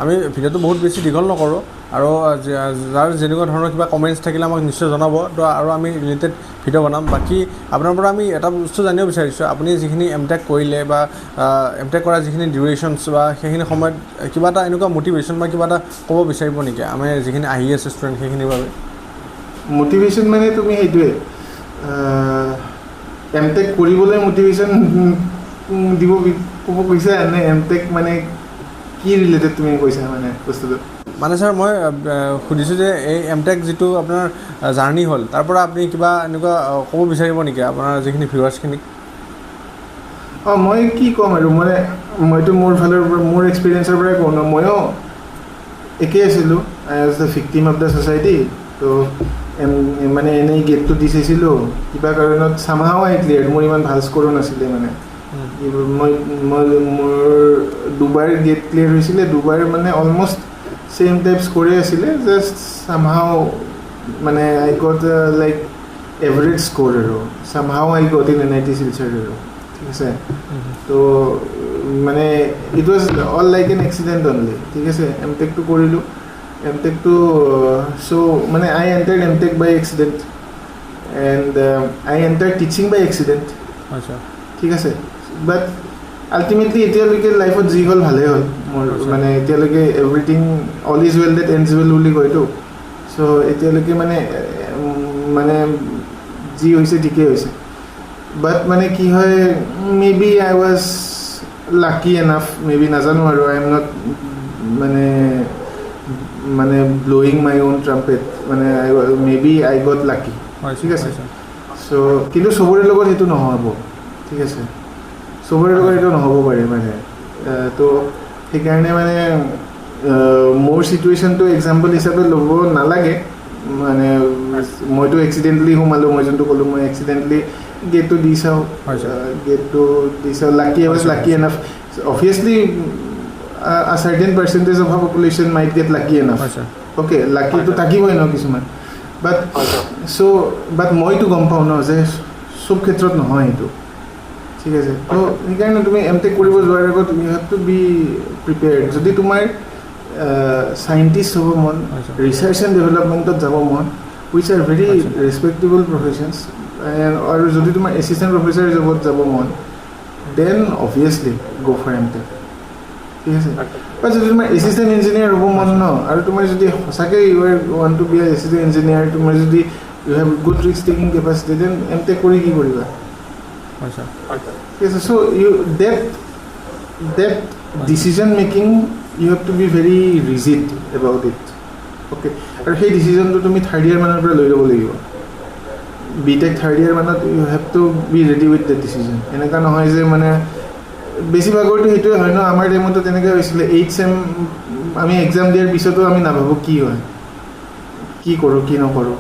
আমি ভিডিঅ'টো বহুত বেছি দীঘল নকৰোঁ আৰু যাৰ যেনেকুৱা ধৰণৰ কিবা কমেন্টছ থাকিলে আমাক নিশ্চয় জনাব তো আৰু আমি ৰিলেটেড ভিডিঅ' বনাম বাকি আপোনাৰ পৰা আমি এটা বস্তু জানিব বিচাৰিছোঁ আপুনি যিখিনি M.TECH কৰিলে বা M.TECH কৰা যিখিনি ডিউৰেশ্যনছ বা সেইখিনি সময়ত কিবা এটা এনেকুৱা মোটিভেশ্যন বা কিবা এটা ক'ব বিচাৰিব নেকি আমি যিখিনি আহি আছে ষ্টুডেণ্ট সেইখিনিৰ বাবে মোটিভেশ্যন মানে তুমি সেইটোৱে M.TECH কৰিবলৈ মোটিভেশ্যন দিব ক'ব কৈছা নে M.TECH মানে কি ৰিলেটেড তুমি কৈছা মানে বস্তুটো মানে স্যাৰ মই সুধিছোঁ যে এই M.TECH যিটো আপোনাৰ জাৰ্নি হ'ল তাৰ পৰা আপুনি কিবা এনেকুৱা ক'ব বিচাৰিব নেকি আপোনাৰ যিখিনি ভিউৱাৰ্ছখিনিক মই কি ক'ম আৰু মানে মইতো মোৰ ফালৰ পৰা মোৰ এক্সপেৰিয়েন্সৰ পৰা কওঁ ময়ো একে আছিলোঁ I was the victim of the society তো মানে এনেই গেটটো দি চাইছিলোঁ কিবা কাৰণত চামহাও আই ক্লিয়াৰ মোৰ ইমান ভাল স্ক'ৰো নাছিলে মানে মই মোৰ দুবাৰ গেট ক্লিয়াৰ হৈছিলে দুবাৰ মানে অলমষ্ট same type score আছিলে just somehow মানে I got like average score আৰু somehow I got in NIT Silchar আৰু ঠিক আছে তো মানে it was all like an accident only ঠিক আছে M.TECH to কৰিলো M.TECH to so মানে I entered M.TECH by accident and I entered teaching by accident আচ্ছা ঠিক আছে but আল্টিমেটলি এতিয়ালৈকে লাইফত যি হ'ল ভালেই হ'ল মোৰ মানে এতিয়ালৈকে everything all is well that ends well বুলি কয়তো চ' এতিয়ালৈকে মানে যি হৈছে ঠিকেই হৈছে বাট মানে কি হয় may be I was lucky enough may be নাজানো আৰু আই এম নট মানে ব্ল'য়িং মাই অ'ন ট্ৰাম্পেট মানে মে বি আই গট লাকি ঠিক আছে চ' কিন্তু চবৰে লগত সেইটো নহ'ব ঠিক আছে চবৰে লগত এইটো নহ'ব পাৰে মানে তো সেইকাৰণে মানে মোৰ চিটুৱেশ্যনটো এক্সাম্পল হিচাপে ল'ব নালাগে মানে মইতো এক্সিডেণ্টলি সোমালোঁ মই যোনটো ক'লোঁ মই এক্সিডেণ্টলি গেটটো দি চাওঁ lucky I was lucky enough obviously a certain percentage of our population might get lucky enough okay lucky to থাকিবই ন কিছুমান but মইতো গম পাওঁ ন যে সব ক্ষেত্ৰত নহয় এইটো ঠিক আছে তো সেইকাৰণে তুমি এমটেক কৰিব যোৱাৰ আগত তুমি হ্যাভ টু বি প্ৰিপেয়াৰ্ড যদি তোমাৰ সাইন্টিষ্ট হ'ব মন ৰিসাৰ্চ এণ্ড ডেভেলপমেণ্টত যাব মন which are very respectable professions আৰু যদি তোমাৰ এচিষ্টেণ্ট প্ৰফেছৰ জবত যাব মন then obviously go for MTech ঠিক আছে বা যদি তোমাৰ এচিষ্টেণ্ট ইঞ্জিনিয়াৰ হ'ব মন ন আৰু তোমাৰ যদি সঁচাকৈ you are want to be a assistant engineer তোমাৰ যদি you have good risk taking capacity then M Tech কৰি কি কৰিবা ঠিক আছে so' you that decision making you have to be very rigid about it okay আৰু সেই ডিচিজনটো তুমি থাৰ্ড ইয়াৰ মানৰ পৰা লৈ ল'ব লাগিব B.TECH থাৰ্ড ইয়াৰ মানত you have to be ready with the decision এনেকুৱা নহয় যে মানে বেছিভাগৰটো সেইটোৱে হয় ন আমাৰ টাইমতো তেনেকৈ হৈছিলে 8 চেম আমি এক্সাম দিয়াৰ পিছতো আমি নাভাবোঁ কি হয় কি কৰোঁ কি নকৰোঁ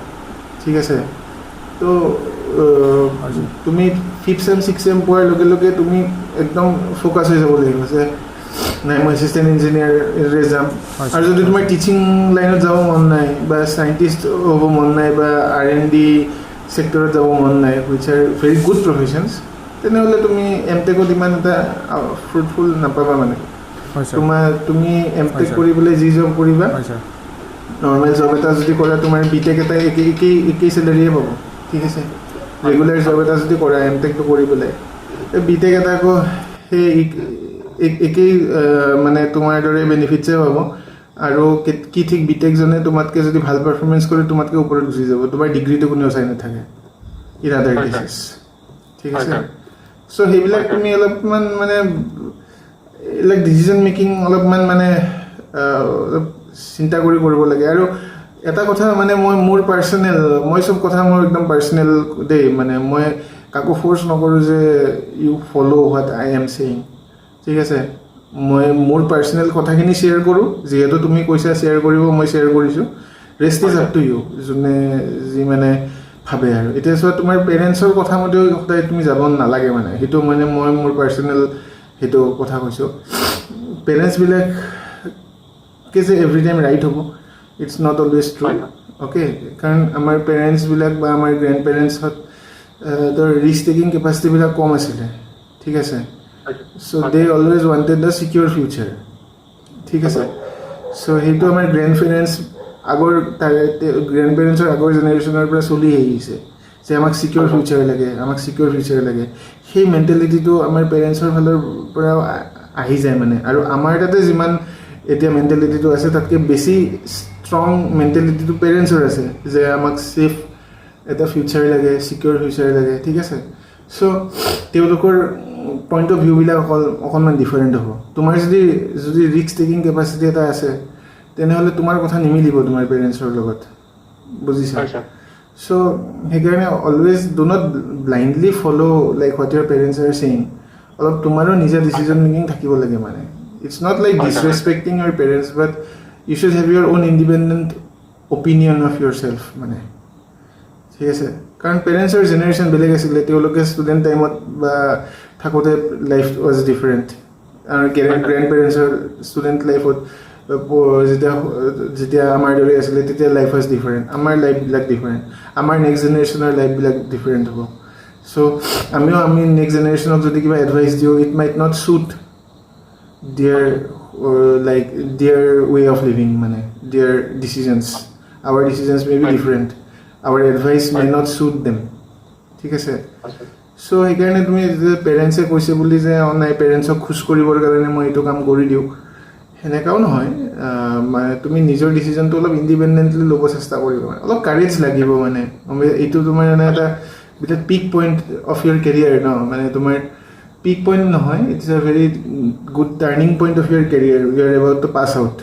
ঠিক আছে তো তুমি 5th চেম 6th চেম পোৱাৰ লগে লগে তুমি একদম ফ'কাছ হৈ যাব লাগিব যে নাই মই এচিষ্টেণ্ট ইঞ্জিনিয়াৰে যাম আৰু যদি তোমাৰ টিচিং লাইনত যাব মন নাই বা চাইণ্টিষ্ট হ'ব মন নাই বা R&D চেক্টৰত যাব মন নাই which are very good professions তেনেহ'লে তুমি এমটেকত ইমান এটা ফ্ৰুটফুল নাপাবা মানে তুমি এমটেক কৰি পেলাই যি জব কৰিবা নৰ্মেল জব এটা যদি কৰা তোমাৰ B.TECH এটা একেই চেলাৰিয়ে পাব ঠিক আছে ৰেগুলাৰ জব এটা যদি কৰা এমটেকটো কৰি পেলাই B.TECH এটা আকৌ সেই একেই মানে তোমাৰ দৰে বেনিফিটছে পাব আৰু কি ঠিক B.TECH জনে তোমাতকৈ যদি ভাল পাৰফৰ্মেঞ্চ কৰে তোমাতকৈ ওপৰত গুচি যাব তোমাৰ ডিগ্ৰীটো কোনেও চাই নাথাকে ইন আদাৰ কেছেছ ঠিক আছে চ' সেইবিলাক তুমি অলপমান মানে এইবিলাক ডিচিজন মেকিং অলপমান মানে অলপ চিন্তা কৰিব লাগে আৰু এটা কথা মানে মোৰ পাৰ্চনেল মই চব কথা মোৰ একদম পাৰ্চনেল দেই মানে মই কাকো ফ'ৰ্চ নকৰোঁ যে you follow' what I am saying ঠিক আছে মই মোৰ পাৰ্চনেল কথাখিনি শ্বেয়াৰ কৰোঁ যিহেতু তুমি কৈছা শ্বেয়াৰ কৰিব মই শ্বেয়াৰ কৰিছোঁ rest is up to you যোনে যি মানে ভাবে আৰু এতিয়া চোৱা তোমাৰ পেৰেণ্টছৰ কথা মতেও সদায় তুমি যাব নালাগে মানে সেইটো মানে মই মোৰ পাৰ্চনেল সেইটো কথা কৈছোঁ পেৰেণ্টছবিলাকে যে এভৰি টাইম ৰাইট হ'ব it's not always true okay কাৰণ আমাৰ পেৰেণ্টছবিলাক বা আমাৰ গ্ৰেণ্ড পেৰেণ্টছত ধৰ ৰিস্ক টেকিং কেপাচিটিবিলাক কম আছিলে ঠিক আছে so' they always wanted the secure future ঠিক আছে চ' সেইটো আমাৰ গ্ৰেণ্ড পেৰেণ্টছৰ আগৰ জেনেৰেশ্যনৰ পৰা চলি আহিছে যে আমাক চিকিউৰ ফিউচাৰ লাগে সেই মেণ্টেলিটিটো আমাৰ পেৰেণ্টছৰ ফালৰ পৰা আহি যায় মানে আৰু আমাৰ তাতে যিমান এতিয়া মেণ্টেলিটিটো আছে তাতকৈ বেছি ষ্ট্ৰং মেণ্টেলিটিটো পেৰেণ্টছৰ আছে যে আমাক ছেফ এটা ফিউচাৰ লাগে চিকিউৰ ফিউচাৰ লাগে ঠিক আছে চ' তেওঁলোকৰ পইণ্ট অফ ভিউবিলাক অকণমান ডিফাৰেণ্ট হ'ব তোমাৰ যদি ৰিস্ক টেকিং কেপাচিটি এটা আছে তেনেহ'লে তোমাৰ কথা নিমিলিব তোমাৰ পেৰেণ্টছৰ লগত বুজিছা চ' সেইকাৰণে always do not blindly follow' like what your parents are saying অলপ তোমাৰো নিজা ডিচিজন মেকিং থাকিব লাগে মানে it's not like disrespecting your parents but you should have your own independent opinion of yourself মানে ঠিক আছে কাৰণ পেৰেণ্টছৰ জেনেৰেশ্যন বেলেগ আছিলে তেওঁলোকে ষ্টুডেণ্ট টাইমত বা থাকোঁতে লাইফ ৱাজ ডিফাৰেণ্ট আৰু গ্ৰেণ্ড পেৰেণ্টছৰ ষ্টুডেণ্ট লাইফত যেতিয়া আমাৰ দৰে আছিলে তেতিয়া লাইফ ৱাজ ডিফাৰেণ্ট আমাৰ লাইফবিলাক ডিফাৰেণ্ট আমাৰ নেক্সট জেনেৰেশ্যনৰ লাইফবিলাক ডিফাৰেণ্ট হ'ব চ' আমি নেক্সট জেনেৰেশ্যনক যদি কিবা এডভাইচ দিওঁ it might not suit their way of living মানে their decisions our decisions may be different our advice may not suit them ঠিক আছে সো সেইকাৰণে তুমি যে পেৰেণ্টছে কৈছে বুলি যে নাই পেৰেণ্টছক খোজ কৰিবৰ কাৰণে মই এইটো কাম কৰি দিওঁ সেনেকাও নহয় মানে তুমি নিজৰ ডিচিজনটো অলপ ইণ্ডিপেণ্ডেণ্টলি ল'ব চেষ্টা কৰিবা অলপ কাৰেজ লাগিব মানে এইটো তোমাৰ মানে এটা বিৰাট peak point of your career ন মানে তোমাৰ পিক পইণ্ট নহয় it's a very good turning point of your career you are about to pass out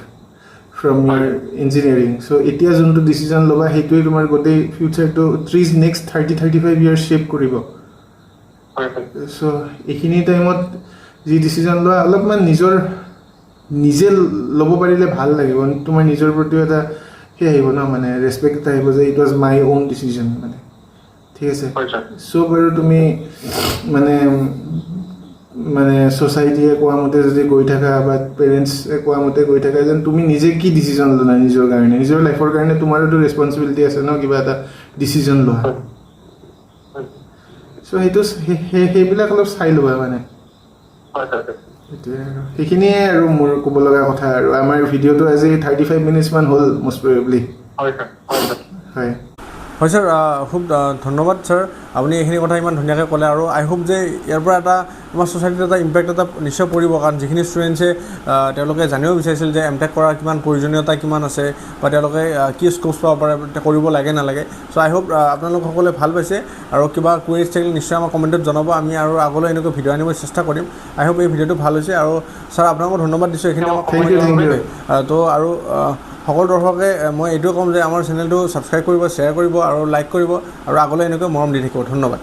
from your engineering so' এতিয়া যোনটো ডিচিজন ল'বা সেইটোৱে তোমাৰ গোটেই ফিউচাৰটো নেক্সট 30-35 ইয়াৰ্ছ শ্বেপ কৰিব চ' এইখিনি টাইমত যি ডিচিজন লোৱা অলপমান নিজে ল'ব পাৰিলে ভাল লাগিব তোমাৰ নিজৰ প্ৰতিও এটা সেই আহিব ন মানে ৰেচপেক্ট এটা আহিব যে it was my on decision মানে ঠিক আছে চ' বাৰু তুমি মানে ছ'চাইটিয়ে কোৱা মতে যদি গৈ থাকা বা পেৰেণ্টছে কোৱা মতে গৈ থাকা যেন তুমি নিজে কি ডিচিজন ল'লা নিজৰ কাৰণে নিজৰ লাইফৰ কাৰণে তোমাৰোতো ৰেচপনচিবিলিটি আছে ন কিবা এটা ডিচিজন লোৱা চ' সেইটো সেইবিলাক অলপ চাই ল'বা মানে সেইখিনিয়ে আৰু মোৰ ক'ব লগা কথা আৰু আমাৰ ভিডিঅ'টো আজি 35 মিনিটছমান হ'ল মষ্ট প্ৰবেবলি হয় হয় ছাৰ খুব ধন্যবাদ ছাৰ আপুনি এইখিনি কথা ইমান ধুনীয়াকৈ ক'লে আৰু আই হোপ যে ইয়াৰ পৰা এটা আমাৰ ছ'চাইটিত এটা ইম্পেক্ট এটা নিশ্চয় পৰিব কাৰণ যিখিনি ষ্টুডেণ্টছে তেওঁলোকে জানিব বিচাৰিছিল যে M.TECH কৰাৰ কিমান প্ৰয়োজনীয়তা কিমান আছে বা তেওঁলোকে কি স্ক'পছ পাব পাৰে কৰিব লাগে নালাগে চ' আই হোপ আপোনালোক সকলোৱে ভাল পাইছে আৰু কিবা কুৱেৰিজ থাকিলে নিশ্চয় আমাৰ কমেণ্টত জনাব আমি আৰু আগলৈ এনেকৈ ভিডিঅ' আনিব চেষ্টা কৰিম আই হোপ এই ভিডিঅ'টো ভাল হৈছে আৰু ছাৰ আপোনালোকক ধন্যবাদ দিছোঁ এইখিনি আমাক তো আৰু সকলো দৰ্শকে মই এইটোৱে ক'ম যে আমাৰ চেনেলটো ছাবস্ক্ৰাইব কৰিব শ্বেয়াৰ কৰিব আৰু লাইক কৰিব আৰু আগলৈ এনেকৈ মৰম দি থাকিব ধন্যবাদ